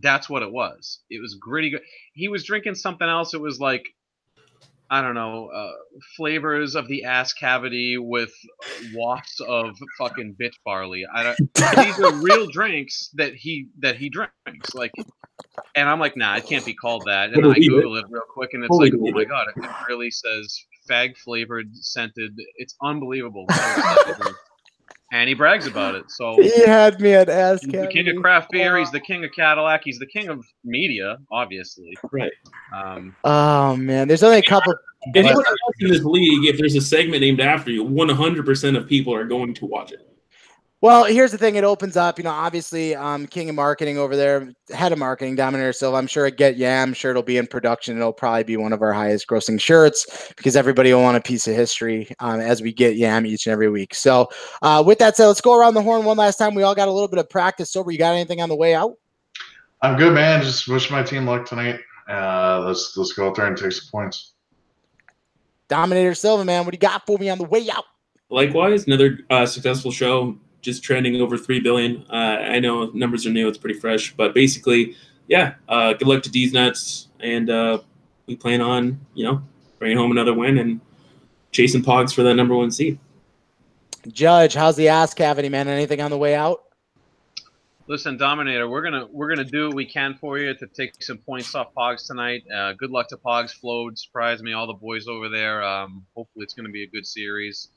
[SPEAKER 4] That's what it was. It was gritty. He was drinking something else. It was like, I don't know, flavors of the ass cavity with wafts of fucking bitch barley. These are real drinks that he drinks. Like, and I'm like, nah, it can't be called that. And I Google it real quick, and it's like, oh my god, it really says fag flavored scented. It's unbelievable. And he brags about it. So
[SPEAKER 1] he had me at ass
[SPEAKER 4] cavity. He's the king of craft beer. He's the king of Cadillac. He's the king of media, obviously.
[SPEAKER 3] Right.
[SPEAKER 1] Oh man, there's only a couple.
[SPEAKER 3] Anyone else in this league, if there's a segment named after you, 100% of people are going to watch it.
[SPEAKER 1] Well, here's the thing. It opens up, obviously, king of marketing over there, head of marketing, Dominator Silva. I'm sure at Get Yam, I'm sure it'll be in production. It'll probably be one of our highest grossing shirts because everybody will want a piece of history as we get Yam each and every week. So with that said, let's go around the horn one last time. We all got a little bit of practice. Sober, you got anything on the way out?
[SPEAKER 2] I'm good, man. Just wish my team luck tonight. Let's go out there and take some points.
[SPEAKER 1] Dominator Silva, man, what do you got for me on the way out?
[SPEAKER 3] Likewise, another successful show. Just trending over 3 billion. I know numbers are new; it's pretty fresh, but basically, yeah. Good luck to D's Nuts, and we plan on bringing home another win and chasing Pogs for that #1 seed.
[SPEAKER 1] Judge, how's the ass cavity, man? Anything on the way out?
[SPEAKER 4] Listen, Dominator, we're gonna do what we can for you to take some points off Pogs tonight. Good luck to Pogs. Flowed surprised me, all the boys over there. Hopefully, it's gonna be a good series.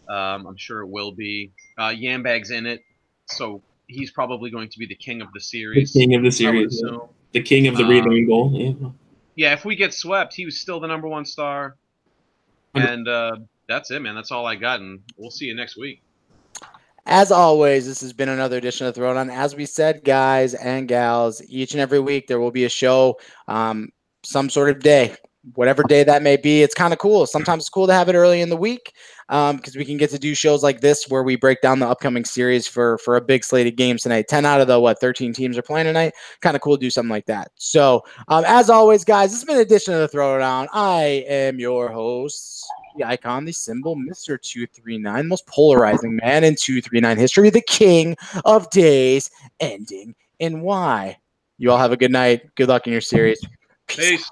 [SPEAKER 4] I'm sure it will be. Yambag's in it, so he's probably going to be the king of the series.
[SPEAKER 3] The king of the series. Yeah. The king of the rebound goal. Yeah.
[SPEAKER 4] Yeah, if we get swept, he was still the #1 star. And that's it, man. That's all I got, and we'll see you next week.
[SPEAKER 1] As always, this has been another edition of Throwdown. As we said, guys and gals, each and every week there will be a show, some sort of day. Whatever day that may be, it's kind of cool. Sometimes it's cool to have it early in the week because we can get to do shows like this where we break down the upcoming series for a big slate of games tonight. 10 out of the 13 teams are playing tonight. Kind of cool to do something like that. So as always, guys, this has been an edition of the Throwdown. I am your host, the icon, the symbol, Mr. 239, most polarizing man in 239 history, the king of days ending in Y. You all have a good night. Good luck in your series.
[SPEAKER 4] Peace.